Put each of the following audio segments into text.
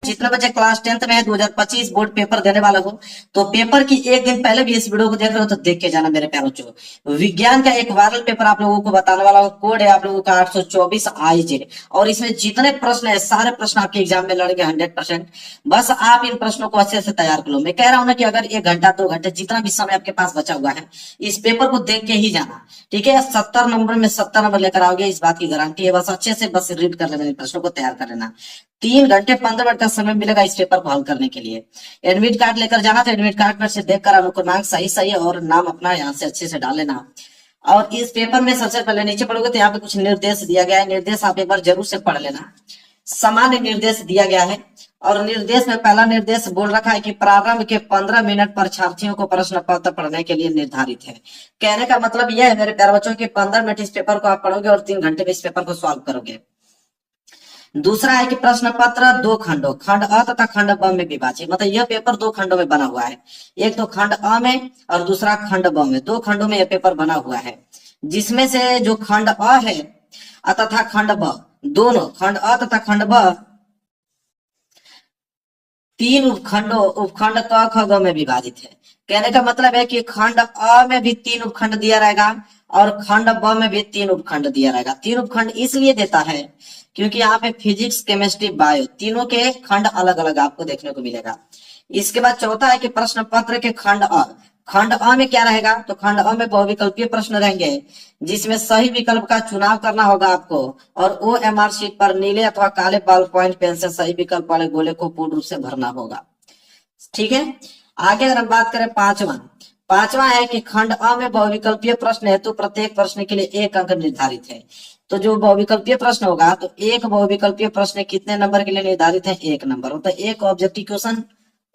जितने बच्चे class 10th में है 2025 बोर्ड पेपर देने वाला हो, तो पेपर की एक दिन पहले भी इस वीडियो को देख रहे हो तो देख के जाना मेरे प्यारे बच्चों। विज्ञान का एक वायरल पेपर आप लोगों को बताने वाला हूँ। कोड है आप लोगों का 824 आईजे, और इसमें जितने प्रश्न है सारे प्रश्न आपके एग्जाम में लड़ेंगे 100%। बस आप इन प्रश्नों को अच्छे से तैयार कर लो। मैं कह रहा हूँ ना कि अगर 1 घंटा 2 घंटे जितना भी समय आपके पास बचा हुआ है, इस पेपर को देख के ही जाना, ठीक है। 70 नंबर में 70 नंबर लेकर आओगे, इस बात की गारंटी है। बस अच्छे से बस रीड कर लेना, इन प्रश्नों को तैयार कर लेना। 3 घंटे 15 मिनट का समय मिलेगा इस पेपर को हल करने के लिए। एडमिट कार्ड लेकर जाना, तो एडमिट कार्ड पर से देखकर अनुक्रमांक सही सही और नाम अपना यहाँ से अच्छे से डाल लेना। और इस पेपर में सबसे पहले नीचे पढ़ोगे तो यहाँ पे कुछ निर्देश दिया गया है। निर्देश आप एक बार जरूर से पढ़ लेना। सामान्य निर्देश दिया गया है, और निर्देश में पहला निर्देश बोल रखा है कि प्रारंभ के 15 मिनट परीक्षार्थियों को प्रश्न पत्र पढ़ने के लिए निर्धारित है। कहने का मतलब यह है मेरे प्यारे बच्चों कि 15 मिनट इस पेपर को आप पढ़ोगे और 3 घंटे में इस पेपर को सॉल्व करोगे। दूसरा है कि प्रश्न पत्र 2 खंडों, खंड अ तथा खंड ब में विभाजित, मतलब यह पेपर 2 खंडों में बना हुआ है। एक तो खंड अ में और दूसरा खंड ब में, 2 खंडों में यह पेपर बना हुआ है। जिसमें से जो खंड अ है तथा खंड ब, दोनों खंड अ तथा खंड ब 3 उपखंड क ख ग में विभाजित है। कहने का मतलब है कि खंड अ में भी 3 उपखंड दिया रहेगा और खंड ब में भी 3 उपखंड दिया रहेगा। 3 उपखंड इसलिए देता है क्योंकि यहाँ पे फिजिक्स, केमिस्ट्री, बायो तीनों के खंड अलग अलग आपको देखने को मिलेगा। इसके बाद चौथा है कि प्रश्न पत्र के खंड अ, खंड अ में क्या रहेगा, तो खंड अ में बहुविकल्पीय प्रश्न रहेंगे, जिसमें सही विकल्प का चुनाव करना होगा आपको, और OMR शीट पर नीले अथवा काले बॉल पॉइंट पेन से सही विकल्प वाले गोले को पूर्ण रूप से भरना होगा। ठीक है। आगे अगर हम बात करें पांचवा है कि खंड अ में बहुविकल्पीय प्रश्न है, तो प्रत्येक प्रश्न के लिए 1 अंक निर्धारित है। तो जो बहुविकल्पीय प्रश्न होगा, तो एक बहुविकल्पीय प्रश्न कितने नंबर के लिए निर्धारित है, 1 नंबर। तो एक ऑब्जेक्टिव क्वेश्चन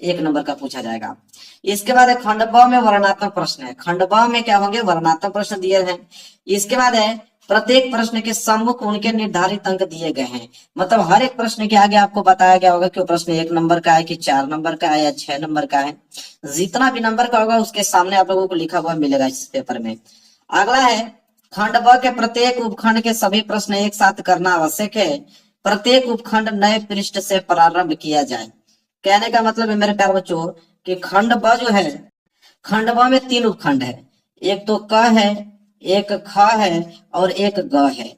1 नंबर का पूछा जाएगा। इसके बाद है खंड ब में वर्णनात्मक प्रश्न है। खंड ब में क्या होंगे, वर्णनात्मक प्रश्न दिए हैं। इसके बाद है प्रत्येक प्रश्न के सम्मुख उनके निर्धारित अंक दिए गए हैं, मतलब हर एक प्रश्न के आगे आपको बताया गया होगा कि वो प्रश्न 1 नंबर का है कि 4 नंबर का है या 6 नंबर का है। जितना भी नंबर का होगा उसके सामने आप लोगों को लिखा हुआ मिलेगा इस पेपर में। अगला है खंड ब के प्रत्येक उपखंड के सभी प्रश्न एक साथ करना आवश्यक है। प्रत्येक उपखंड नए पृष्ठ से प्रारंभ किया जाए। कहने का मतलब है मेरे प्यारे बच्चों कि खंड ब जो है, खंड ब में 3 उपखंड है। एक तो क है, एक ख है और एक ग है।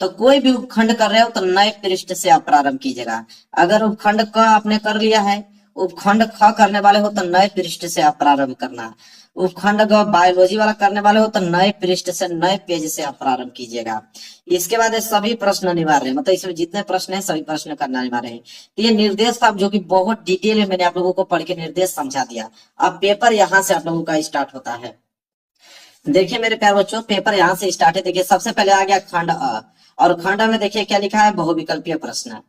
तो कोई भी उपखंड कर रहे हो तो नए पृष्ठ से आप प्रारंभ कीजिएगा। अगर उपखंड क आपने कर लिया है, उपखंड ख करने वाले हो तो नए पृष्ठ से आप प्रारंभ करना। उपखंड ग बायोलॉजी वाला करने वाले हो तो नए पृष्ठ से, नए पेज से आप प्रारंभ कीजिएगा। इसके बाद सभी प्रश्न अनिवार्य है, मतलब इसमें जितने प्रश्न है सभी प्रश्न करना अनिवार्य है। तो ये निर्देश था जो कि बहुत डिटेल में मैंने आप लोगों को पढ़ के निर्देश समझा दिया। अब पेपर यहाँ से आप लोगों का स्टार्ट होता है। देखिए मेरे प्यारे बच्चों, पेपर यहाँ से स्टार्ट है। देखिए सबसे पहले आ गया खंड अ, और खंड में देखिए क्या लिखा है, बहुविकल्पीय प्रश्न,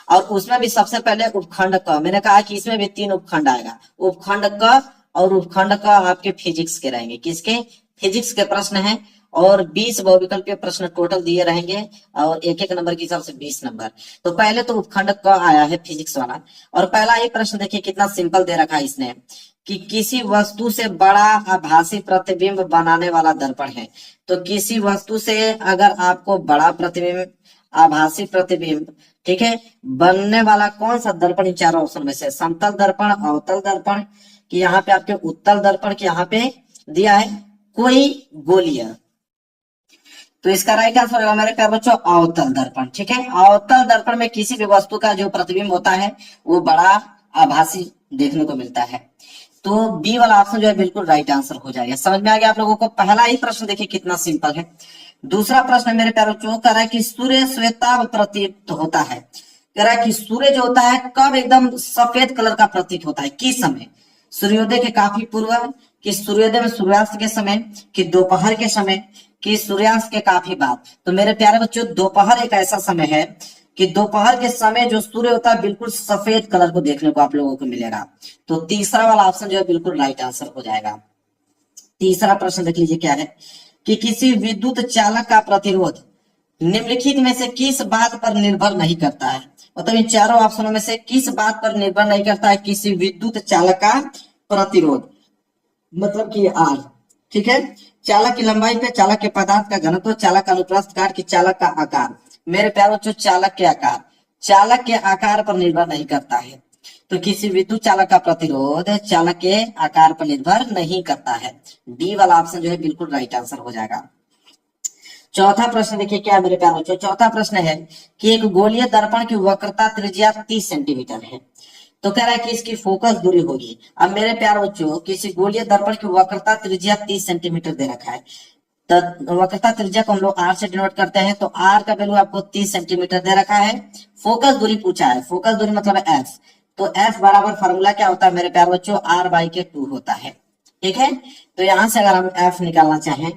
और उसमें भी सबसे पहले उपखंड क। मैंने कहा कि इसमें भी 3 उपखंड आएगा, उपखंड क और उपखंड क आपके फिजिक्स के रहेंगे। किसके, फिजिक्स के प्रश्न हैं, और 20 बहुविकल्पीय प्रश्न टोटल दिए रहेंगे, और एक एक नंबर के हिसाब से 20 नंबर। तो पहले तो उपखंड क आया है फिजिक्स वाला, और पहला ही प्रश्न देखिए कितना सिंपल दे रखा है इसने कि किसी वस्तु से बड़ा आभासी प्रतिबिंब बनाने वाला दर्पण है। तो किसी वस्तु से अगर आपको बड़ा प्रतिबिंब, आभासी प्रतिबिंब, ठीक है, बनने वाला कौन सा दर्पण, इन चारों ऑप्शन में से समतल दर्पण, अवतल दर्पण, कि यहाँ पे आपके उत्तल दर्पण, की यहाँ पे दिया है कोई गोलीय। तो इसका राइट आंसर होगा मेरे प्यारे बच्चों अवतल दर्पण। ठीक है, अवतल दर्पण में किसी भी वस्तु का जो प्रतिबिंब होता है वो बड़ा आभासी देखने को मिलता है। तो बी वाला ऑप्शन जो है बिल्कुल राइट आंसर हो जाएगा। समझ में आ गया आप लोगों को। पहला ही प्रश्न देखिए कितना सिंपल है। दूसरा प्रश्न मेरे प्यारे बच्चों कह रहा है कि सूर्य श्वेताभ प्रतीत होता है। कह रहा है कि सूर्य जो होता है कब एकदम सफेद कलर का प्रतीत होता है, किस समय, सूर्योदय के काफी पूर्व, कि सूर्योदय में सूर्यास्त के समय, कि दोपहर के समय, कि सूर्यास्त के काफी बाद। तो मेरे प्यारे बच्चों दोपहर एक ऐसा समय है कि दोपहर के समय जो सूर्य होता है बिल्कुल सफेद कलर को देखने को आप लोगों को मिलेगा। तो तीसरा वाला ऑप्शन जो है बिल्कुल राइट आंसर हो जाएगा। तीसरा प्रश्न देख लीजिए क्या है कि किसी विद्युत चालक का प्रतिरोध निम्नलिखित में से किस बात पर निर्भर नहीं करता है। मतलब इन चारों ऑप्शनों में से किस बात पर निर्भर नहीं करता है किसी विद्युत चालक का प्रतिरोध, मतलब कि आर। ठीक है, चालक की लंबाई पे, चालक के पदार्थ का घनत्व, चालक का अनुप्रस्थ काट, कि चालक का आकार। मेरे प्यारे बच्चों चालक के आकार, चालक के आकार पर निर्भर नहीं करता है। तो किसी विद्युत चालक का प्रतिरोध चालक के आकार पर निर्भर नहीं करता है। डी वाला ऑप्शन जो है बिल्कुल राइट आंसर हो जाएगा। चौथा प्रश्न देखिए क्या है मेरे प्यारे बच्चों। चौथा प्रश्न है कि एक गोलीय दर्पण की वक्रता त्रिज्या 30 सेंटीमीटर है। तो कह रहा है कि इसकी फोकस दूरी होगी। अब मेरे प्यारे बच्चों किसी गोलीय दर्पण की वक्रता त्रिज्या 30 सेंटीमीटर दे रखा है, तो वक्रता त्रिज्या को हम लोग आर से डिनोट करते हैं, तो आर का वैल्यू आपको 30 सेंटीमीटर दे रखा है। फोकस दूरी पूछा है, फोकस दूरी मतलब एफ, तो एफ बराबर फॉर्मूला क्या होता है मेरे प्यारे बच्चों, आर बाई के 2 होता है। ठीक है, तो यहां से अगर हम एफ निकालना चाहें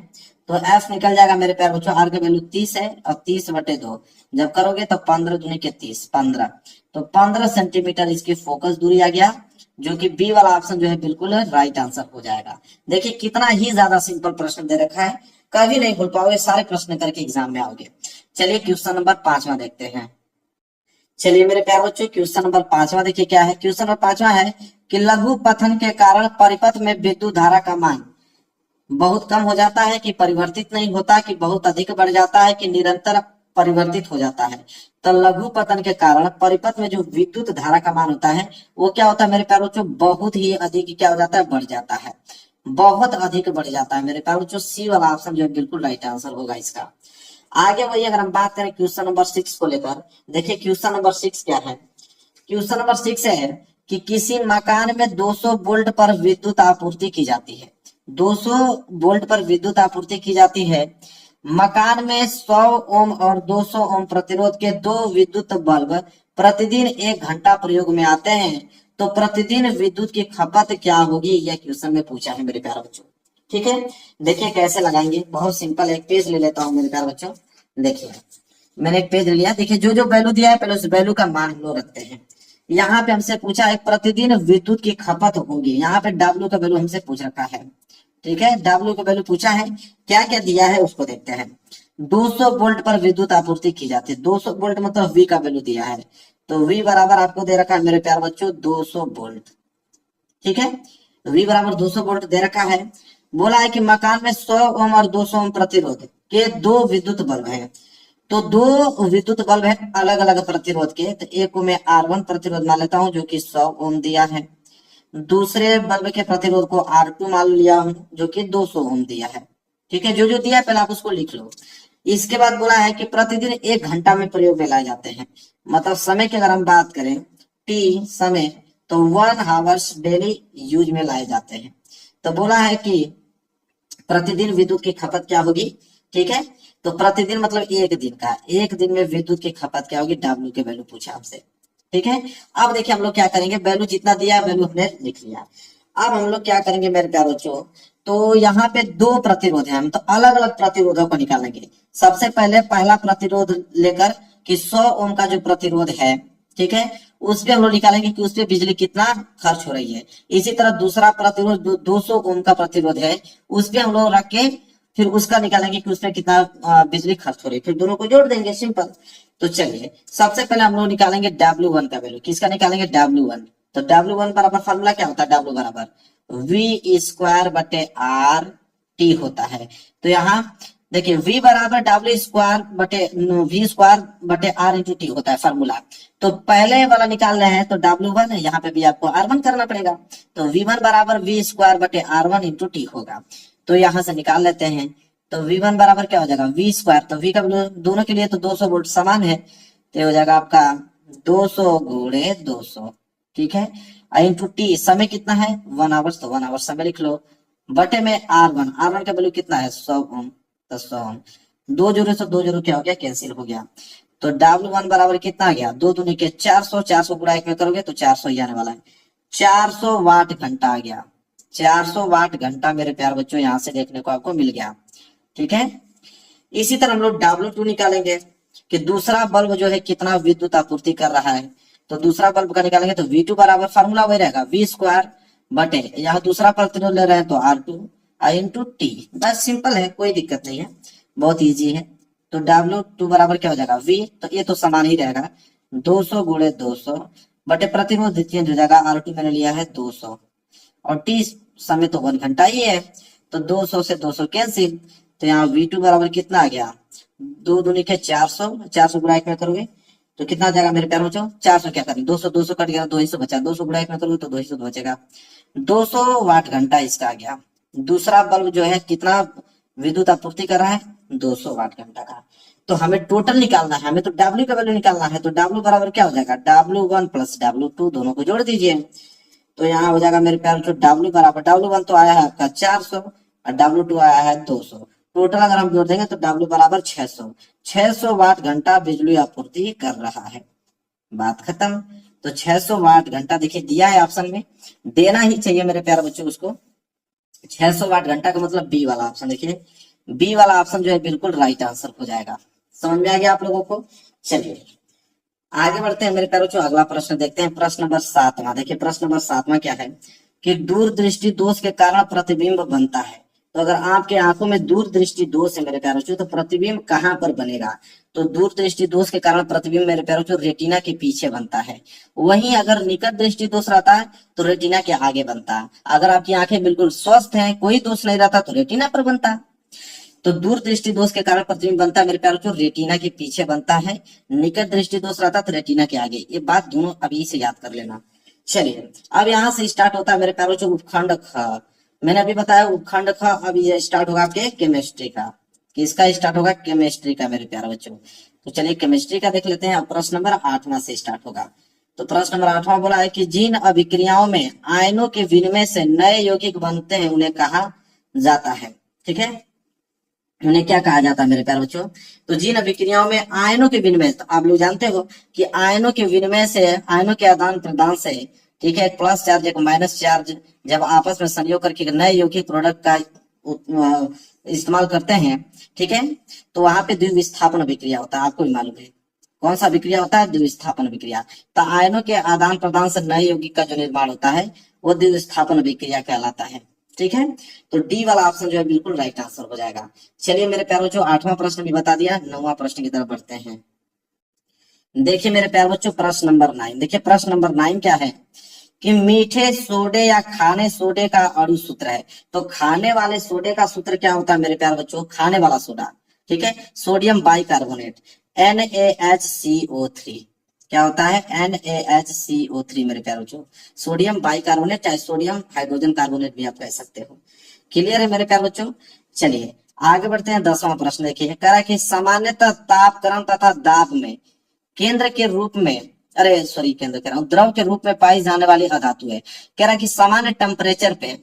तो एफ निकल जाएगा मेरे प्यारे बच्चों, आर का वैल्यू 30 है और 30/2 जब करोगे तो 15 दूनी के 30, 15, तो 15 सेंटीमीटर इसकी फोकस दूरी आ गया, जो कि बी वाला ऑप्शन जो है बिल्कुल राइट आंसर हो जाएगा। देखिए कितना ही ज्यादा सिंपल प्रश्न दे रखा है, कभी नहीं भूल पाओगे, सारे प्रश्न करके एग्जाम में आओगे। चलिए क्वेश्चन नंबर 5वां देखते हैं। चलिए मेरे प्यारे बच्चों क्वेश्चन नंबर 5वां देखिए क्या है। क्वेश्चन नंबर 5वां है कि लघु पथन के कारण परिपथ में विद्युत धारा का मान बहुत कम हो जाता है, कि परिवर्तित नहीं होता, कि बहुत अधिक बढ़ जाता है, कि निरंतर परिवर्तित हो जाता है। तो लघु पतन के कारण परिपथ में जो विद्युत धारा का मान होता है वो क्या होता है मेरे प्यारे बच्चों, बहुत ही अधिक क्या हो जाता है, बढ़ जाता है, बहुत अधिक बढ़ जाता है मेरे प्यारे बच्चों। सी वाला ऑप्शन जो है बिल्कुल राइट आंसर होगा इसका। आगे वही अगर हम बात करें क्वेश्चन नंबर 6 को लेकर, देखिए क्वेश्चन नंबर 6 क्या है। क्वेश्चन नंबर 6 है कि किसी मकान में 200 वोल्ट पर विद्युत आपूर्ति की जाती है, 200 वोल्ट पर विद्युत आपूर्ति की जाती है। मकान में 100 ओम और 200 ओम प्रतिरोध के 2 विद्युत बल्ब प्रतिदिन 1 घंटा प्रयोग में आते हैं, तो प्रतिदिन विद्युत की खपत क्या होगी, यह क्वेश्चन में पूछा है मेरे प्यारे बच्चों। ठीक है, देखिए कैसे लगाएंगे, बहुत सिंपल, एक पेज ले लेता हूं मेरे प्यारे बच्चों। देखिए मैंने एक पेज ले लिया, देखिए जो जो वैल्यू दिया है पहले उस वैल्यू का मान हम लोग रखते हैं। यहाँ पे हमसे पूछा है प्रतिदिन विद्युत की खपत होगी, यहाँ पे डब्ल्यू का वैल्यू हमसे पूछ रखा है। ठीक है, डब्ल्यू का वैल्यू पूछा है, क्या क्या दिया है उसको देखते हैं। 200 वोल्ट पर विद्युत आपूर्ति की जाती है, 200 वोल्ट मतलब वी का वैल्यू दिया है, तो वी बराबर आपको दे रखा है मेरे प्यारे बच्चों 200 वोल्ट। ठीक है, वी बराबर 200 वोल्ट दे रखा है। बोला है कि मकान में 100 ओम और 200 ओम प्रतिरोध के 2 विद्युत बल्ब है, तो 2 विद्युत बल्ब है अलग अलग प्रतिरोध के, तो एक को मैं R1 प्रतिरोध मान लेता हूं जो कि 100 ओम दिया है, दूसरे बल्ब के प्रतिरोध को R2 मान लिया हूं जो कि 200 ओम दिया है। ठीक है, जो जो दिया है पहले आप उसको लिख लो। इसके बाद बोला है कि प्रतिदिन 1 घंटा में प्रयोग में लाए जाते हैं, मतलब समय की अगर हम बात करें टी समय, तो 1 आवर्स डेली यूज में लाए जाते हैं। तो बोला है कि प्रतिदिन विद्युत की खपत क्या होगी। ठीक है, तो प्रतिदिन मतलब एक दिन का, एक दिन में विद्युत की खपत क्या होगी, डब्ल्यू के वैल्यू पूछा हमसे। ठीक है, अब देखिए हम लोग क्या करेंगे, वैल्यू जितना दिया वैल्यू हमने लिख लिया। अब हम लोग क्या करेंगे मेरे प्यारे बच्चों, तो यहाँ पे 2 प्रतिरोध है, हम तो अलग अलग प्रतिरोधों को निकालेंगे। सबसे पहले पहला प्रतिरोध लेकर कि 100 ओम का जो प्रतिरोध है, ठीक है, उस पे हम लोग निकालेंगे कि उस पे बिजली कितना खर्च हो रही है। इसी तरह दूसरा प्रतिरोध 200 ओम का प्रतिरोध है, उस पे हम लोग रख के फिर उसका निकालेंगे कि उसमें कितना बिजली खर्च हो रही है, फिर दोनों को जोड़ देंगे, सिंपल। तो चलिए सबसे पहले हम लोग निकालेंगे W1 का वैल्यू, किसका निकालेंगे, W1। तो W1 बराबर फॉर्मूला क्या होता है, W बराबर V² बटे RT होता है। तो यहाँ देखिए V बराबर W² बटे V² बटे R इंटू टी होता है फॉर्मूला। तो पहले वाला निकाल रहे हैं तो W1 है, यहाँ पे भी आपको R1 करना पड़ेगा, तो V1 बराबर V² बटे R1 इंटू टी होगा। तो यहाँ से निकाल लेते हैं, तो V1 बराबर क्या हो जाएगा, V², तो V का दोनों के लिए तो 200 वोल्ट समान है, तो हो जाएगा आपका 200 गुणे 200। ठीक है, इंटू टी समय कितना है 1 आवर्स, तो 1 आवर्स समय लिख लो, बटे में R1, R1 का वैल्यू कितना है 100 ओम, तो 100 ओम, 2 जोड़े से 2 जोड़े क्या हो गया, कैंसिल हो गया। तो W1 बराबर कितना आ गया, 2 दूनी के 400, 400 गुणा 1 में करोगे तो 400 ही आने वाला है, 400 वाट घंटा आ गया, 400 वाट घंटा मेरे प्यार बच्चों यहाँ से देखने को आपको मिल गया। ठीक है, इसी तरह हम लोग W2 निकालेंगे कि दूसरा बल्ब जो है कितना विद्युत आपूर्ति कर रहा है, तो दूसरा बल्ब का निकालेंगे तो V2 बराबर फॉर्मूला वही रहेगा V² बटे, यहाँ दूसरा प्रतिरोध ले रहे हैं तो R2 इंटू टी, बस सिंपल है, कोई दिक्कत नहीं है, बहुत इजी है। तो W2 बराबर क्या हो जाएगा V, तो ये तो समान ही रहेगा 200 गुणे 200 बटे प्रतिरोध चेंज हो जाएगा, R2 मैंने लिया है 200 और टी समय तो 1 घंटा ही है, तो 200 से 200 कैंसिल, तो यहाँ V2 बराबर कितना आ गया, 2 दूनी के 400, 400 गुणा 1 में करोगे तो कितना आ जाएगा मेरे प्यारे बच्चों, 400 क्या करें, 200 200 कट गया, 200 बचा, 200 गुणा एक में करूँ तो 200 बचेगा, 200 वाट घंटा इसका आ गया। दूसरा बल्ब जो है कितना विद्युत आपूर्ति कर रहा है, 200 वाट घंटा का। तो हमें टोटल निकालना है, हमें तो डब्ल्यू का वैल्यू निकालना है, तो डब्ल्यू बराबर क्या हो जाएगा, W1 प्लस W2, दोनों को जोड़ दीजिए। तो यहाँ हो जाएगा मेरे प्यारे बच्चों डब्ल्यू बराबर, W1 तो आया है आपका 400 और W2 आया है 200, टोटल अगर हम जोड़ देंगे तो W बराबर 600, 600 वाट घंटा बिजली आपूर्ति कर रहा है। बात खत्म। तो 600 वाट घंटा देखिए दिया है ऑप्शन में, देना ही चाहिए मेरे प्यारे बच्चों उसको। 600 वाट घंटा का मतलब बी वाला ऑप्शन, देखिए बी वाला ऑप्शन जो है बिल्कुल राइट आंसर हो जाएगा। समझ में आ गया आप लोगों को। चलिए आगे बढ़ते हैं मेरे प्यारे बच्चों, अगला प्रश्न देखते हैं, प्रश्न नंबर 7वां। देखिए प्रश्न नंबर 7वां क्या है कि दूरदृष्टि दोष के कारण प्रतिबिंब बनता है। तो अगर आपके आंखों में दूरदृष्टि दोष है मेरे प्यारे बच्चों, तो प्रतिबिंब कहाँ पर बनेगा, तो दूरदृष्टि दोष के कारण प्रतिबिंब मेरे प्यारे बच्चों रेटिना के पीछे बनता है। वहीं अगर निकट दृष्टि दोष रहता है तो रेटिना के आगे बनता है। अगर आपकी आंखें बिल्कुल स्वस्थ हैं, कोई दोष नहीं रहता, तो रेटिना पर बनता है। तो दूर दृष्टि दोष के कारण प्रतिबिंब बनता है मेरे प्यारे बच्चों रेटिना के पीछे बनता है, निकट दृष्टि दोष रहता है तो रेटिना के आगे। ये बात दोनों अभी से याद कर लेना। चलिए अब यहाँ से स्टार्ट होता है मेरे प्यारे बच्चों उपखंड ख। मैंने अभी बताया उपखंड ख, अब ये स्टार्ट होगा आपके केमिस्ट्री का। किसका स्टार्ट होगा, केमिस्ट्री का मेरे प्यारे बच्चों। तो चलिए केमिस्ट्री का देख लेते हैं। अब प्रश्न नंबर 8वां से स्टार्ट होगा। तो प्रश्न नंबर 8वां बोला है कि जिन अभिक्रियाओं में आयनों के विनिमय से नए यौगिक बनते हैं उन्हें कहा जाता है। ठीक है, उन्हें क्या कहा जाता है मेरे प्यारे बच्चों, तो जिन अभिक्रियाओं में आयनों के विनिमय, तो आप लोग जानते हो कि आयनों के विनिमय से, आयनों के आदान प्रदान से, ठीक है, एक प्लस चार्ज एक माइनस चार्ज जब आपस में संयोग करके नए यौगिक प्रोडक्ट का इस्तेमाल करते हैं, ठीक है, तो वहां पे द्विविस्थापन अभिक्रिया होता है। आपको भी मालूम है कौन सा अभिक्रिया होता है, द्विविस्थापन अभिक्रिया। तो आयनों के आदान प्रदान से नए यौगिक का जो निर्माण होता है वो द्विविस्थापन अभिक्रिया कहलाता है। ठीक है, तो डी वाला ऑप्शन जो है बिल्कुल राइट आंसर हो जाएगा। चलिए मेरे प्यारे बच्चों 8वां प्रश्न भी बता दिया, 9वां प्रश्न की तरफ बढ़ते हैं। देखिए मेरे प्यारे बच्चों प्रश्न नंबर 9। देखिए प्रश्न नंबर 9 क्या है कि मीठे सोडे या खाने सोडे का अणु सूत्र है। तो खाने वाले सोडे का सूत्र क्या होता है मेरे प्यारे बच्चों, खाने वाला सोडा, ठीक है, सोडियम बाइकार्बोनेट NaHCO3। क्या होता है, NaHCO3 मेरे प्यारे बच्चों, सोडियम बाइकार्बोनेट, चाहे सोडियम हाइड्रोजन कार्बोनेट भी आप कह सकते हो। क्लियर है मेरे प्यारे बच्चों। चलिए आगे बढ़ते हैं। 10वां प्रश्न देखिए, कह रहा है कि सामान्यतः तापक्रम तथा दाब में केंद्र के रूप में, अरे सॉरी केंद्र कह रहा हूं, द्रव के रूप में पाई जाने वाली अधातु है। कह रहा है कि सामान्य टेम्परेचर पे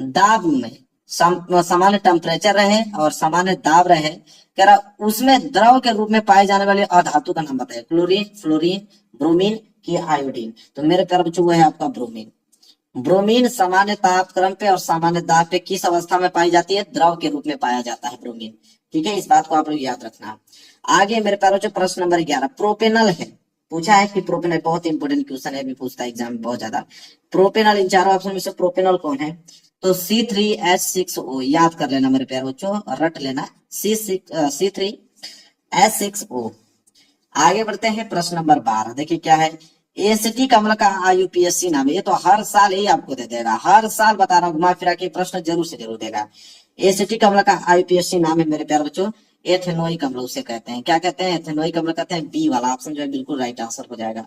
दाब में सामान्य टेम्परेचर रहे और सामान्य दाब रहे, कह रहा उसमें द्रव के रूप में पाए जाने वाले अधातु का नाम बताइए। क्लोरीन, फ्लोरीन, ब्रोमीन की आयोडीन। तो मेरे प्यारे बच्चों वो है आपका ब्रोमीन। ब्रोमीन सामान्य तापक्रम पे और सामान्य दाब पे किस अवस्था में पाई जाती है, द्रव के रूप में पाया जाता है ब्रोमीन। ठीक है, इस बात को आप लोग याद रखना। आगे मेरे प्यारे बच्चों प्रश्न नंबर 11 प्रोपेनल है। पूछा है कि प्रोपेनल, बहुत इंपोर्टेंट क्वेश्चन है, भी पूछता है एग्जाम में बहुत ज्यादा। प्रोपेनल, इन चारों ऑप्शन में से प्रोपेनल कौन है, तो C3H6O। याद कर लेना मेरे प्यारे बच्चों, रट लेना, C3H6O। आगे बढ़ते हैं प्रश्न नंबर 12। देखिए क्या है, एसिटिक अम्ल का IUPAC नाम है। ये तो हर साल ही आपको दे देगा, हर साल बता रहा हूँ, घुमा फिरा के प्रश्न जरूर से जरूर देगा। एसिटिक अम्ल का IUPAC नाम है मेरे प्यारे बच्चों, एथेनोइक अम्ल उसे कहते हैं। क्या कहते हैं, एथेनोइक अम्ल कहते हैं। बी वाला ऑप्शन जो है बिल्कुल राइट आंसर हो जाएगा।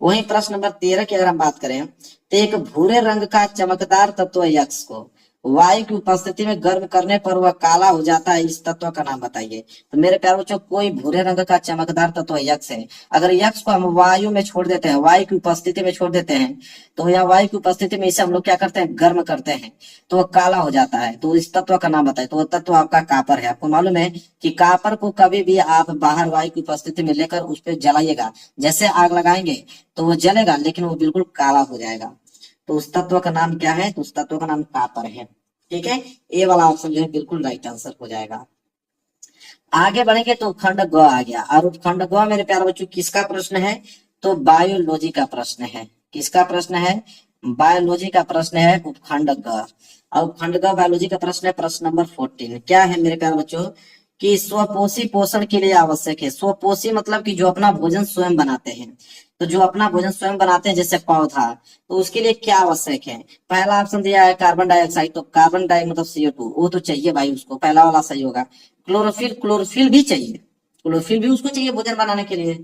वहीं प्रश्न नंबर 13 की अगर हम बात करें तो एक भूरे रंग का चमकदार तत्व यक्स को वायु की उपस्थिति में गर्म करने पर वह काला हो जाता है, इस तत्व का नाम बताइए। तो मेरे प्यारे बच्चों कोई भूरे रंग का चमकदार तत्व यक्स है, अगर यक्स को हम वायु में छोड़ देते हैं, वायु की उपस्थिति में छोड़ देते हैं, तो यहाँ वायु की उपस्थिति में इसे हम लोग क्या करते हैं, गर्म करते हैं, तो वह काला हो जाता है। तो इस तत्व का नाम बताइए। तो वह तत्व आपका कापर है। आपको मालूम है कि कापर को कभी भी आप बाहर वायु की उपस्थिति में लेकर उस पर जलाइएगा, जैसे आग लगाएंगे तो वो जलेगा लेकिन वो बिल्कुल काला हो जाएगा। तो उस तत्व का नाम क्या है, तो उस तत्व का नाम कापर है। ठीक है, ए वाला ऑप्शन जो है बिल्कुल राइट आंसर हो जाएगा। आगे बढ़ेंगे तो उपखंड ग आ गया, और उपखंड ग मेरे प्यारे बच्चों किसका प्रश्न है, तो बायोलॉजी का प्रश्न है। किसका प्रश्न है, बायोलॉजी का प्रश्न है उपखंड ग। और उपखंड ग बायोलॉजी का प्रश्न है प्रश्न नंबर 14। क्या है मेरे प्यारे बच्चों कि स्वपोषी पोषण के लिए आवश्यक है। स्वपोषी मतलब कि जो अपना भोजन स्वयं बनाते हैं। तो जो अपना भोजन स्वयं बनाते हैं जैसे पौधा, तो उसके लिए क्या आवश्यक है। पहला ऑप्शन दिया है कार्बन डाइऑक्साइड, तो कार्बन डाई मतलब CO2, वो तो चाहिए भाई उसको, पहला वाला सही होगा। क्लोरोफिल, क्लोरोफिल भी चाहिए, क्लोरोफिल भी उसको चाहिए भोजन बनाने के लिए।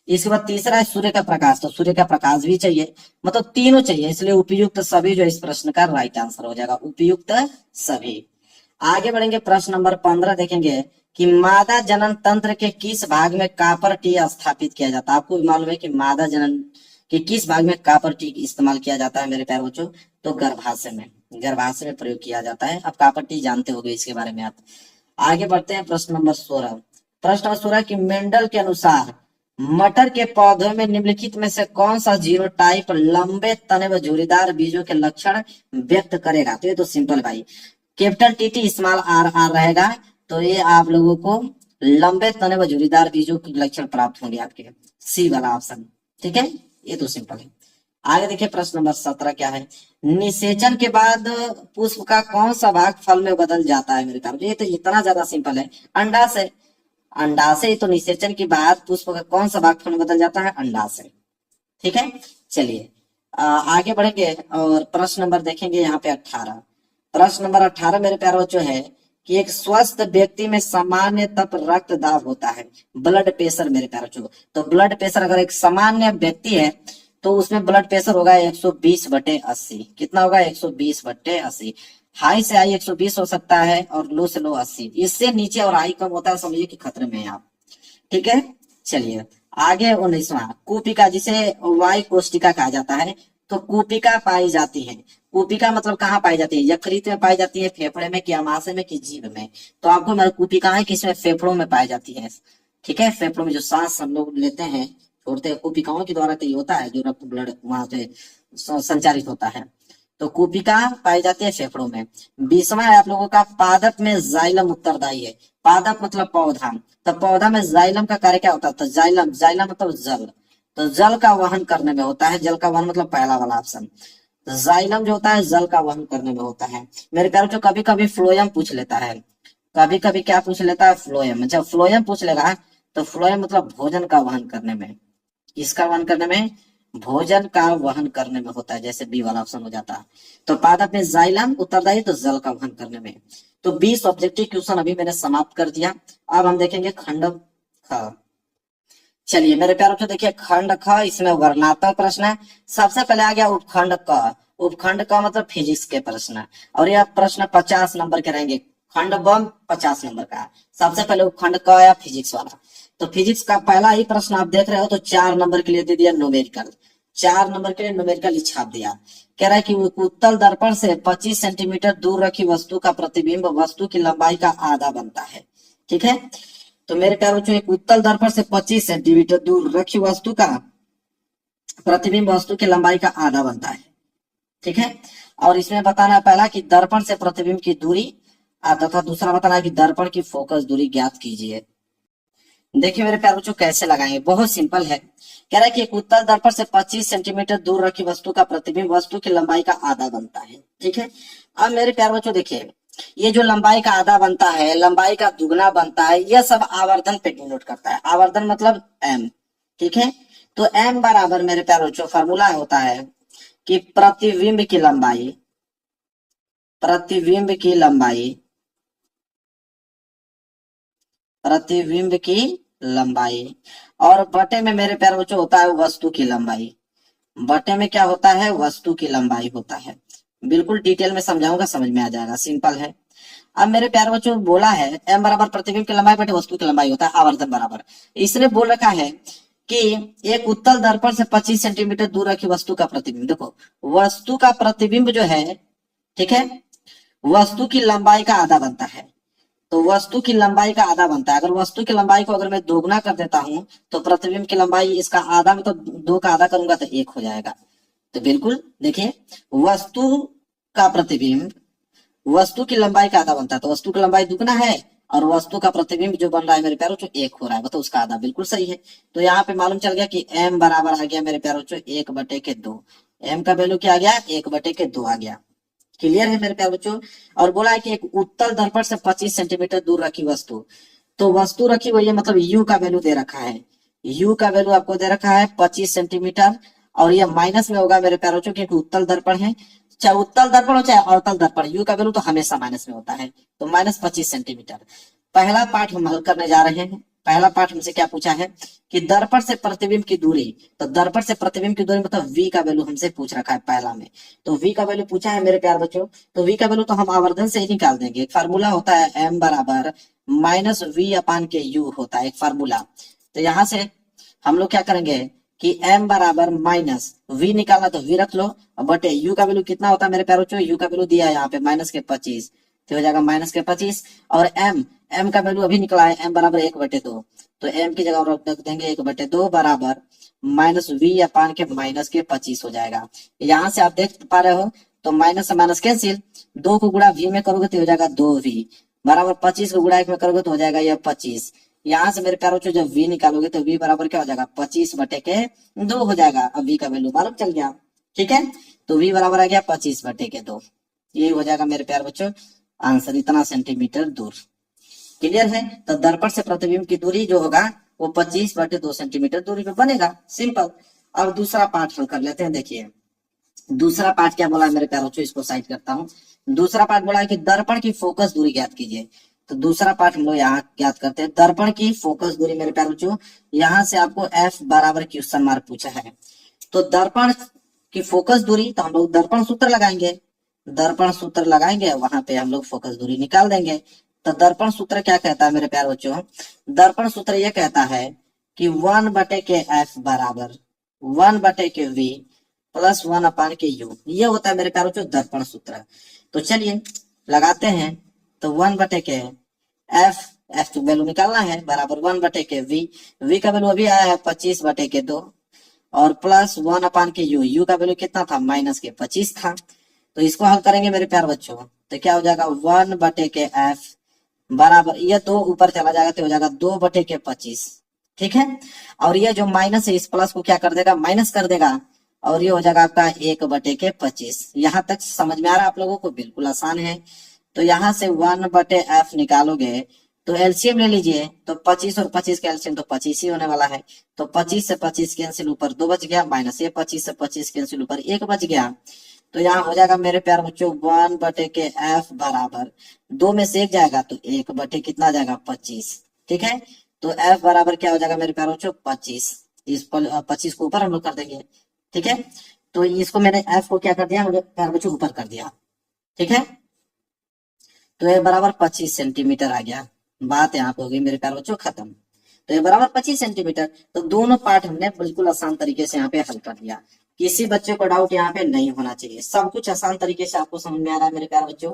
इसके बाद तीसरा है सूर्य का प्रकाश, तो सूर्य का प्रकाश भी चाहिए, मतलब तीनों चाहिए, इसलिए उपयुक्त सभी जो इस प्रश्न का राइट आंसर हो जाएगा, उपयुक्त सभी। आगे बढ़ेंगे, प्रश्न नंबर 15 देखेंगे कि मादा जनन तंत्र के किस भाग में कॉपर टी स्थापित किया जाता है। आपको भी मालूम है कि मादा जनन के किस भाग में कॉपर टी इस्तेमाल किया जाता है मेरे प्यारे बच्चों, तो गर्भाशय में, गर्भाशय में प्रयोग किया जाता है। अब कॉपर टी जानते होंगे इसके बारे में आप। आगे बढ़ते हैं, प्रश्न नंबर 16। प्रश्न नंबर 16 की मेंडल के अनुसार मटर के पौधों में निम्नलिखित में से कौन सा जीनोटाइप लंबे तने व झुर्रीदार बीजों के लक्षण व्यक्त करेगा। तो ये तो सिंपल भाई, capital T small R R रहेगा, तो ये आप लोगों को लंबे तने व झुर्रीदार बीजों के लक्षण प्राप्त होंगे आपके, सी वाला ऑप्शन, ठीक है, ये तो सिंपल है। आगे देखिए, प्रश्न नंबर 17 क्या है, निषेचन के बाद पुष्प का कौन सा भाग फल में बदल जाता है मेरे प्यारे। ये तो इतना ज्यादा सिंपल है, अंडाशय, अंडाशय, तो निषेचन के बाद पुष्प का कौन सा भाग फल में बदल जाता है, अंडाशय, ठीक है। चलिए आगे बढ़ेंगे और प्रश्न नंबर देखेंगे यहाँ पे 18। प्रश्न नंबर 18 मेरे प्यारे बच्चों है कि एक स्वस्थ व्यक्ति में सामान्य तप रक्तदाब होता है, ब्लड प्रेशर मेरे प्यारे बच्चों। तो ब्लड प्रेशर अगर एक सामान्य व्यक्ति है तो उसमें ब्लड प्रेशर होगा 120/80। कितना होगा, 120/80। हाई से हाई 120 हो सकता है और लो से लो 80। इससे नीचे और हाई कम होता है, समझिए कि खतरे में है आप, ठीक है। चलिए आगे 19वां, कूपिका, जिसे वायु कोष्टिका कहा जाता है। तो कूपिका पाई जाती है, कूपिका मतलब कहाँ पाई जाती है, यकृत में पाई जाती है, फेफड़े में, कि आमाशय में, कि जीभ में। तो आपको मेरे कूपिका है किसमें, फेफड़ों में पाई जाती है, ठीक है। फेफड़ों में जो सांस हम लोग लेते हैं छोड़ते हैं, कूपिकाओं के द्वारा तो ये होता है, जो रक्त ब्लड वहां से संचारित होता है। तो कूपिका पाई जाती है फेफड़ों में। 20वां है आप लोगों का, पादप में जाइलम उत्तरदायी है। पादप मतलब पौधा, तो पौधा में जाइलम का कार्य क्या होता है, तो जाइलम, जाइलम मतलब जल, तो जल का वहन करने में होता है। जल का वहन मतलब पहला वाला ऑप्शन, तो जाइलम जो होता है जल का वहन करने में होता है मेरे प्यारे। जो कभी कभी फ्लोएम पूछ लेता है, कभी कभी क्या पूछ लेता है, फ्लोएम। जब फ्लोएम पूछ लेगा तो फ्लोएम मतलब भोजन का वहन करने में, किसका वहन करने में, भोजन का वहन करने में होता है, जैसे बी वाला ऑप्शन हो जाता है। तो पादप में जाइलम उत्तरदायी, तो जल का वहन करने में। तो 20 ऑब्जेक्टिव क्वेश्चन अभी मैंने समाप्त कर दिया। अब हम देखेंगे खंड ख। चलिए मेरे प्यारे बच्चों देखिए, खंड ख, इसमें वर्णनात्मक प्रश्न है। सबसे पहले आ गया उपखंड क। उपखंड क मतलब फिजिक्स के प्रश्न, और यह प्रश्न 50 नंबर के रहेंगे। खंड ब 50 नंबर का। सबसे पहले उपखंड क आया फिजिक्स वाला। तो फिजिक्स का पहला ही प्रश्न आप देख रहे हो, तो 4 नंबर के लिए दे दिया न्यूमेरिकल, 4 नंबर के लिए न्यूमेरिकल ही छाप दिया। कह रहा है कि उत्तल दर्पण से 25 सेंटीमीटर दूर रखी वस्तु का प्रतिबिंब वस्तु की लंबाई का आधा बनता है, ठीक है। तो मेरे प्यारे बच्चों, एक उत्तल दर्पण से 25 सेंटीमीटर दूर रखी वस्तु का प्रतिबिंब वस्तु की लंबाई का आधा बनता है, ठीक है। और इसमें बताना है पहला कि दर्पण से प्रतिबिंब की दूरी, तथा दूसरा बताना है कि दर्पण की फोकस दूरी ज्ञात कीजिए। देखिए मेरे प्यारे बच्चों कैसे लगाएंगे, बहुत सिंपल है। कह रहा है कि एक उत्तल दर्पण से 25 सेंटीमीटर दूर रखी वस्तु का प्रतिबिंब वस्तु की लंबाई का आधा बनता है, ठीक है। अब मेरे प्यारे बच्चों देखिए, ये जो लंबाई का आधा बनता है, लंबाई का दुगना बनता है, यह सब आवर्धन पे डिनोट करता है। आवर्धन मतलब m, ठीक है। तो m बराबर मेरे प्यारे बच्चों फॉर्मूला होता है कि प्रतिबिंब की लंबाई, प्रतिबिंब की लंबाई, प्रतिबिंब की लंबाई, और बटे में मेरे प्यारे बच्चों होता है वस्तु की लंबाई। बटे में क्या होता है, वस्तु की लंबाई होता है। बिल्कुल डिटेल में समझाऊंगा, समझ में आ जाएगा, सिंपल है। अब मेरे प्यारे बच्चों बोला है m बराबर प्रतिबिंब की लंबाई बटे वस्तु की लंबाई होता है आवर्धन बराबर। इसने बोल रखा है कि एक उत्तल दर्पण से 25 सेंटीमीटर दूर रखी वस्तु का प्रतिबिंब, देखो वस्तु का प्रतिबिंब जो है, ठीक है, वस्तु की लंबाई का आधा बनता है। तो वस्तु की लंबाई का आधा बनता है। अगर वस्तु की लंबाई को अगर मैं दोगुना कर देता हूं तो प्रतिबिंब की लंबाई इसका आधा में, तो 2 का आधा करूंगा तो 1 हो जाएगा। तो बिल्कुल देखिए, वस्तु का प्रतिबिंब वस्तु की लंबाई का आधा बनता है, तो वस्तु की लंबाई दुगना है और वस्तु का प्रतिबिंब जो बन रहा है मेरे प्यारों जो 1 हो रहा है, मतलब उसका आधा, बिल्कुल सही है। तो यहाँ पे मालूम चल गया कि m बराबर आ गया मेरे प्यारों 1/2। m का वैल्यू क्या आ गया, 1/2 आ गया। क्लियर है मेरे प्यारे बच्चों। और बोला है कि एक उत्तल दर्पण से 25 सेंटीमीटर दूर रखी वस्तु, तो वस्तु रखी हुई है मतलब u का वैल्यू दे रखा है, u का वैल्यू आपको दे रखा है 25 सेंटीमीटर, और ये माइनस में होगा मेरे प्यारे बच्चों क्योंकि उत्तल दर्पण है। चाहे उत्तल दर्पण हो चाहे अवतल दर्पण, u का वैल्यू तो हमेशा माइनस में होता है, तो -25 सेंटीमीटर। पहला पार्ट हम हल करने जा रहे हैं, पहला पार्ट हमसे क्या पूछा है कि दर्पण से प्रतिबिंब की दूरी, तो दर्पण से प्रतिबिंब की दूरी मतलब v का वैल्यू हमसे पूछ रखा है पहला में, तो v का वैल्यू पूछा है मेरे प्यार बच्चों, तो v का वैल्यू तो हम आवर्धन से ही निकाल देंगे। एक फार्मूला होता है m बराबर माइनस वी अपान के u होता है एक फार्मूला। तो यहाँ से हम लोग क्या करेंगे कि m बराबर माइनस v निकालना तो v रख लो, बटे u का वैल्यू कितना होता है मेरे प्यार बच्चों, u का वैल्यू दिया है यहाँ पे माइनस के 25, तो हो जाएगा माइनस के 25, और m का वैल्यू अभी निकला है m बराबर 1/2, तो m की जगह रख देंगे 1/2 बराबर माइनस वी अपान के माइनस के 25 हो जाएगा। यहाँ से आप देख पा रहे हो, तो माइनस से माइनस कैंसिल, 2 को गुणा v में करोगे तो हो जाएगा 2v बराबर 25 को गुणा 1 में करोगे तो हो जाएगा यह 25। यहाँ से मेरे प्यारों से जब v निकालोगे तो v बराबर क्या हो जाएगा 25/2 हो जाएगा। अब v का वैल्यू मालूम चल गया, ठीक है, तो v बराबर आ गया 25/2, ये हो जाएगा मेरे प्यार बच्चों आंसर, इतना सेंटीमीटर दूर। क्लियर है, तो दर्पण से प्रतिबिंब की दूरी जो होगा वो 25/2 सेंटीमीटर दूरी पे बनेगा, सिंपल। अब दूसरा पार्ट हल कर लेते हैं। देखिए दूसरा पार्ट क्या बोला है मेरे प्यारों, इसको साइड करता हूँ। दूसरा पार्ट बोला है कि दर्पण की फोकस दूरी ज्ञात कीजिए, तो दूसरा पार्ट हम लोग यहाँ ज्ञात करते हैं दर्पण की फोकस दूरी मेरे प्यारे बच्चों। यहाँ से आपको f बराबर क्वेश्चन मार्क पूछा है, तो दर्पण की फोकस दूरी, तो हम लोग दर्पण सूत्र लगाएंगे, दर्पण सूत्र लगाएंगे, वहां पे हम लोग फोकस दूरी निकाल देंगे। तो दर्पण सूत्र क्या कहता है मेरे प्यारे बच्चों, दर्पण सूत्र ये कहता है कि 1/f बराबर 1/v प्लस 1/u, ये होता है मेरे प्यारे बच्चों दर्पण सूत्र। तो चलिए लगाते हैं, तो 1/f तो वैल्यू निकालना है बराबर 1/v, v का वैल्यू अभी आया है 25/2 और प्लस 1/u, u का वैल्यू कितना था माइनस के 25 था। तो इसको हल करेंगे मेरे प्यार बच्चों, तो क्या हो जाएगा 1/f बराबर, ये 2 ऊपर चला जाएगा तो हो जाएगा 2/25, ठीक है, और ये जो माइनस है इस प्लस को क्या कर देगा माइनस कर देगा, और ये हो जाएगा आपका 1/25। यहाँ तक समझ में आ रहा है आप लोगों को, बिल्कुल आसान है। तो यहाँ से 1/f निकालोगे तो एलसीएम ले लीजिए, तो 25 और 25 का एलसीएम तो 25 ही होने वाला है, तो 25 से 25 कैंसिल, ऊपर 2 बच गया, माइनस ये 25 से 25 कैंसिल, ऊपर 1 बच गया। तो यहाँ हो जाएगा मेरे प्यार बच्चों 1/f बराबर 2 में से 1 जाएगा तो 1/ कितना जाएगा 25, ठीक है, तो f बराबर क्या हो जाएगा मेरे प्यार बच्चों 25, इस पर 25 को ऊपर हम लोग कर देंगे, ठीक है, तो इसको मैंने f को क्या कर दिया मेरे प्यार बच्चों ऊपर कर दिया, ठीक है, तो ये बराबर 25 सेंटीमीटर आ गया। बात यहाँ पे होगी मेरे प्यार बच्चों खत्म। तो ये बराबर 25 सेंटीमीटर, तो दोनों पार्ट हमने बिल्कुल आसान तरीके से यहाँ पे हल कर दिया। किसी बच्चे को डाउट यहाँ पे नहीं होना चाहिए, सब कुछ आसान तरीके से आपको समझ में आ रहा है मेरे प्यार बच्चों।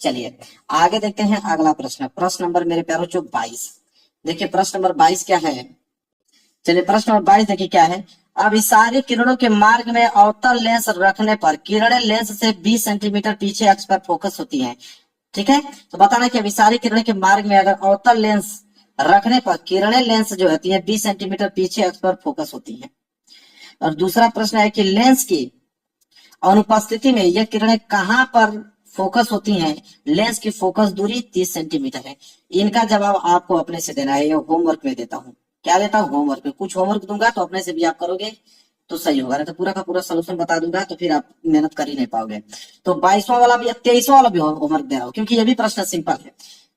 चलिए आगे देखते हैं अगला प्रश्न, प्रश्न नंबर मेरे प्यार बच्चों 22। देखिए प्रश्न नंबर 22 क्या है, चलिए प्रश्न नंबर 22 देखिए क्या है, अभिसारी किरणों के मार्ग में अवतल लेंस रखने पर किरणें लेंस से 20 सेंटीमीटर पीछे अक्ष पर फोकस होती हैं, ठीक है, तो बताना कि अभिसारी किरणें के मार्ग में अगर अवतल लेंस रखने पर किरणें लेंस जो होती है 20 सेंटीमीटर पीछे अक्ष पर फोकस होती है। और दूसरा प्रश्न है कि लेंस की अनुपस्थिति में यह किरणें कहां पर फोकस होती हैं, लेंस की फोकस दूरी 30 सेंटीमीटर है। इनका जवाब आपको अपने से देना है, ये होमवर्क में देता हूँ, क्या देता हूँ होमवर्क में, कुछ होमवर्क दूंगा तो अपने से भी आप करोगे तो सही होगा, नहीं तो पूरा का पूरा सोल्यूशन बता दूंगा तो फिर आप मेहनत कर ही नहीं पाओगे। तो 22वां वाला भी 23वां वाला भी होमवर्क दे रहा हूँ, क्योंकि ये भी प्रश्न सिंपल है।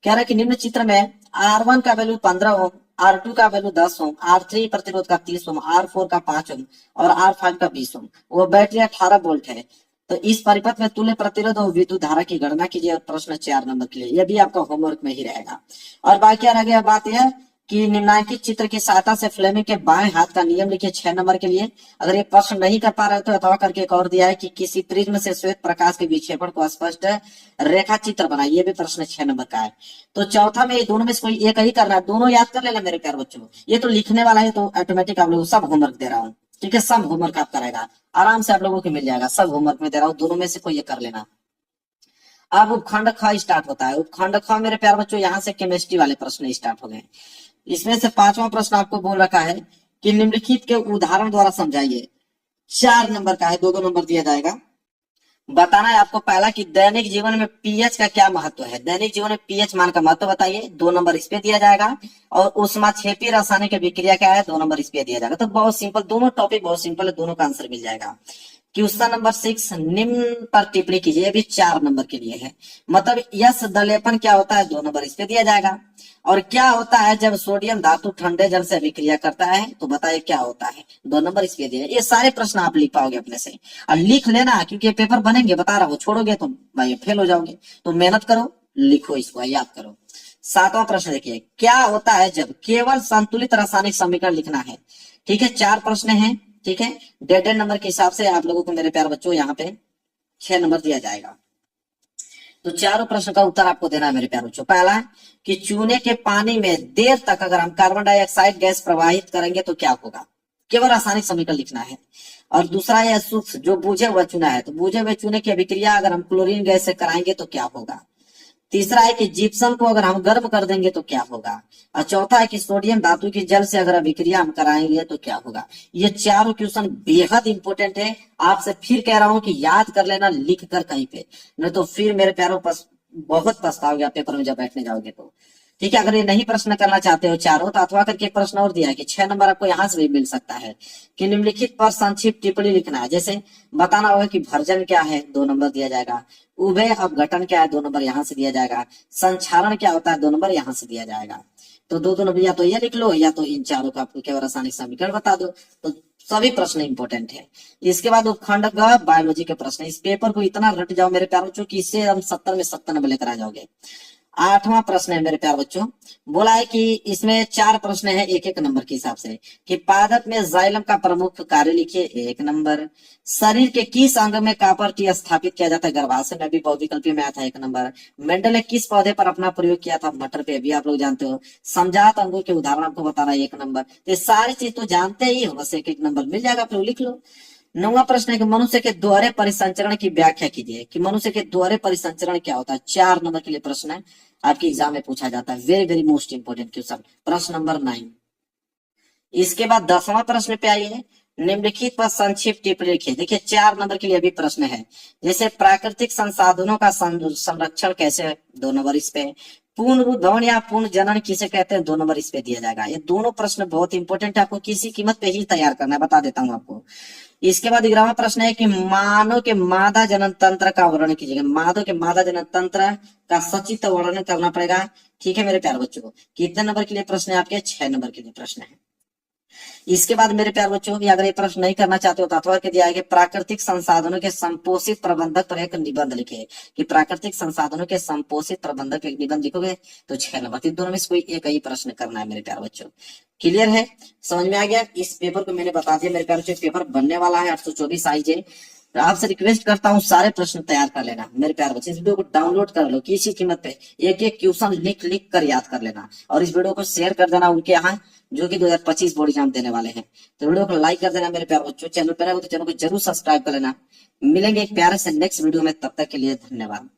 कह रहा है कि निम्न चित्र में R1 का वैल्यू 15 ओम, R2 का वैल्यु 10 ओम, R3 प्रतिरोध का 30 ओम, R4 का 5 ओम और R5 का 20 ओम, वो बैटरी 18 वोल्ट है। तो इस परिपथ में तुल्य प्रतिरोध और विद्युत धारा की गणना कीजिए, और प्रश्न 4 नंबर के लिए, यह भी आपका होमवर्क में ही रहेगा। और बाकी रह गया बात यह कि निम्नलिखित चित्र की सहायता से फ्लेमिंग के बाएं हाथ का नियम लिखिए 6 नंबर के लिए। अगर ये प्रश्न नहीं कर पा रहे तो अथवा करके एक और दिया है कि किसी प्रिज्म से श्वेत प्रकाश के विक्षेपण को स्पष्ट रेखा चित्र बनाइए, ये भी प्रश्न 6 नंबर का है। तो चौथा में दोनों में से कोई एक ही करना है, दोनों याद कर लेना मेरे प्यारे बच्चों। ये तो लिखने वाला है, तो ऑटोमेटिक आप लोगों को सब होमवर्क दे रहा हूँ, ठीक है, सब होमवर्क आपका रहेगा, आराम से आप लोगों को मिल जाएगा, सब होमवर्क में दे रहा हूँ, दोनों में से कोई एक कर लेना। अब उपखंड ख स्टार्ट होता है। उपखंड ख मेरे प्यारे बच्चों यहाँ से केमिस्ट्री वाले प्रश्न स्टार्ट हो गए। इसमें से 5वां प्रश्न आपको बोल रखा है कि निम्नलिखित के उदाहरण द्वारा समझाइए। 4 नंबर का है, 2-2 नंबर दिया जाएगा। बताना है आपको पहला कि दैनिक जीवन में पीएच का क्या महत्व है, दैनिक जीवन में पीएच मान का महत्व बताइए, 2 नंबर इस पे दिया जाएगा। और उष्माक्षेपी रासायनिक विक्रिया क्या है, 2 नंबर इस पे दिया जाएगा। तो बहुत सिंपल, दोनों टॉपिक बहुत सिंपल है, दोनों का आंसर मिल जाएगा। क्वेश्चन नंबर 6, निम्न पर टिप्पणी कीजिए। ये भी 4 नंबर के लिए है। मतलब यस दलेपन क्या होता है, 2 नंबर इस पे दिया जाएगा। और क्या होता है जब सोडियम धातु ठंडे जल से अभिक्रिया करता है, तो बताइए क्या होता है, 2 नंबर इस पे दिए। ये सारे प्रश्न आप लिख पाओगे अपने से, और लिख लेना, क्योंकि ये पेपर बनेंगे, बता रहा हूँ, छोड़ोगे तो भाई फेल हो जाओगे। तो मेहनत करो, लिखो इसको, याद करो। 7वां प्रश्न देखिए, क्या होता है जब केवल संतुलित रासायनिक समीकरण लिखना है। ठीक है, 4 प्रश्न हैं। ठीक है, डेढ़ नंबर के हिसाब से आप लोगों को मेरे प्यारे बच्चों यहाँ पे 6 नंबर दिया जाएगा। तो चारों प्रश्न का उत्तर आपको देना है मेरे प्यारे बच्चों। पहला है कि चूने के पानी में देर तक अगर हम कार्बन डाइऑक्साइड गैस प्रवाहित करेंगे तो क्या होगा, केवल रासायनिक समीकरण लिखना है। और दूसरा है सूक्ष्म, जो बूझे हुआ चूना है, तो बूझे हुए चूने की अभिक्रिया अगर हम क्लोरीन गैस से कराएंगे तो क्या होगा। तीसरा है कि जिप्सम को अगर हम गर्म कर देंगे तो क्या होगा। और चौथा है कि सोडियम धातु की जल से अगर अभिक्रिया हम कराएंगे तो क्या होगा। ये चारों क्वेश्चन बेहद इंपॉर्टेंट है। आपसे फिर कह रहा हूं कि याद कर लेना, लिख कर कहीं पे, नहीं तो फिर मेरे प्यारों बहुत पछताओगे आप पेपर में जब बैठने जाओगे तो। ठीक है, अगर ये नहीं प्रश्न करना चाहते हो चारों, तो अथवा करके प्रश्न और दिया है कि 6 नंबर आपको यहाँ से भी मिल सकता है कि निम्नलिखित पर संक्षिप्त टिप्पणी लिखना है। जैसे बताना होगा कि भर्जन क्या है, 2 नंबर दिया जाएगा। उभय अपघटन क्या है, 2 नंबर यहाँ से दिया जाएगा। संक्षारण क्या होता है, 2 नंबर यहाँ से दिया जाएगा। तो 2 नंबर या तो ये लिख लो, या तो इन चारों का आपको केवल रासायनिक समीकरण बता दो। तो सभी प्रश्न इंपॉर्टेंट है। इसके बाद उपखंड का बायोलॉजी के प्रश्न, इस पेपर को इतना रट जाओ मेरे प्यारे बच्चों कि इससे हम 70 में 70 नंबर लेकर आ जाओगे। 8वां प्रश्न है मेरे प्यारे बच्चों, बोला है कि इसमें 4 प्रश्न है 1-1 नंबर के हिसाब से, कि पादप में जाइलम का प्रमुख कार्य लिखिए, 1 नंबर। शरीर के किस अंग में कॉपर टी स्थापित किया जाता है, गर्भाशय में, भी बहुविकल्पीय में आया था, 1 नंबर। मेंडल ने किस पौधे पर अपना प्रयोग किया था, मटर पे, भी आप लोग जानते हो। समझात अंगों के उदाहरण आपको बताना, 1 नंबर। तो ये सारी चीज तो जानते ही हो, बस 1-1 नंबर मिल जाएगा, आप लोग लिख लो। 9वां प्रश्न है कि मनुष्य के दोहरे परिसंचरण की व्याख्या कीजिए, कि मनुष्य के दोहरे परिसंचरण क्या होता है। 4 नंबर के लिए प्रश्न है, आपके एग्जाम में पूछा जाता है, very very most important question, प्रश्न नंबर 9। इसके बाद 10वां प्रश्न पे आइए, निम्नलिखित पर संक्षिप्त टिप्पणी लिखिए। देखिए 4 नंबर के लिए भी प्रश्न है, जैसे प्राकृतिक संसाधनों का संरक्षण कैसे, 2 नंबर इस पे। पूर्ण उद्भवन या पूर्ण जनन किसे कहते हैं, 2 नंबर इस पे दिया जाएगा। ये दोनों प्रश्न बहुत इंपॉर्टेंट है, आपको किसी कीमत पे ही तैयार करना है, बता देता हूं आपको। इसके बाद 11वां प्रश्न है कि मानव के मादा जनन तंत्र का वर्णन कीजिएगा। मानव के मादा जनन तंत्र का सचित्र वर्णन करना पड़ेगा। ठीक है मेरे प्यारे बच्चों, कितने नंबर के लिए प्रश्न है आपके, 6 नंबर के लिए प्रश्न है। इसके बाद मेरे प्यारे बच्चों, अगर ये प्रश्न नहीं करना चाहते हो तो अथवा के दिया है कि प्राकृतिक संसाधनों के संपोषित प्रबंधक पर एक निबंध लिखे, कि प्राकृतिक संसाधनों के संपोषित प्रबंधक एक निबंध लिखोगे तो 6 नंबर। इन दोनों में से कोई एक ही प्रश्न करना है मेरे प्यारे बच्चों। क्लियर है, समझ में आ गया। इस पेपर को मैंने बता दिया मेरे प्यारे बच्चों, पेपर बनने वाला है 824 आईजे। तो आपसे रिक्वेस्ट करता हूँ सारे प्रश्न तैयार कर लेना मेरे प्यारे बच्चे। इस वीडियो को डाउनलोड कर लो, किसी कीमत पे 1-1 क्वेश्चन लिख लिख कर याद कर लेना, और इस वीडियो को शेयर कर देना उनके यहाँ जो कि 2025 बोर्ड एग्जाम देने वाले हैं। तो वीडियो को लाइक कर देना मेरे प्यारे बच्चों, चैनल पर तो चैनल को जरूर सब्सक्राइब कर लेना। मिलेंगे एक प्यारे से नेक्स्ट वीडियो में, तब तक के लिए धन्यवाद।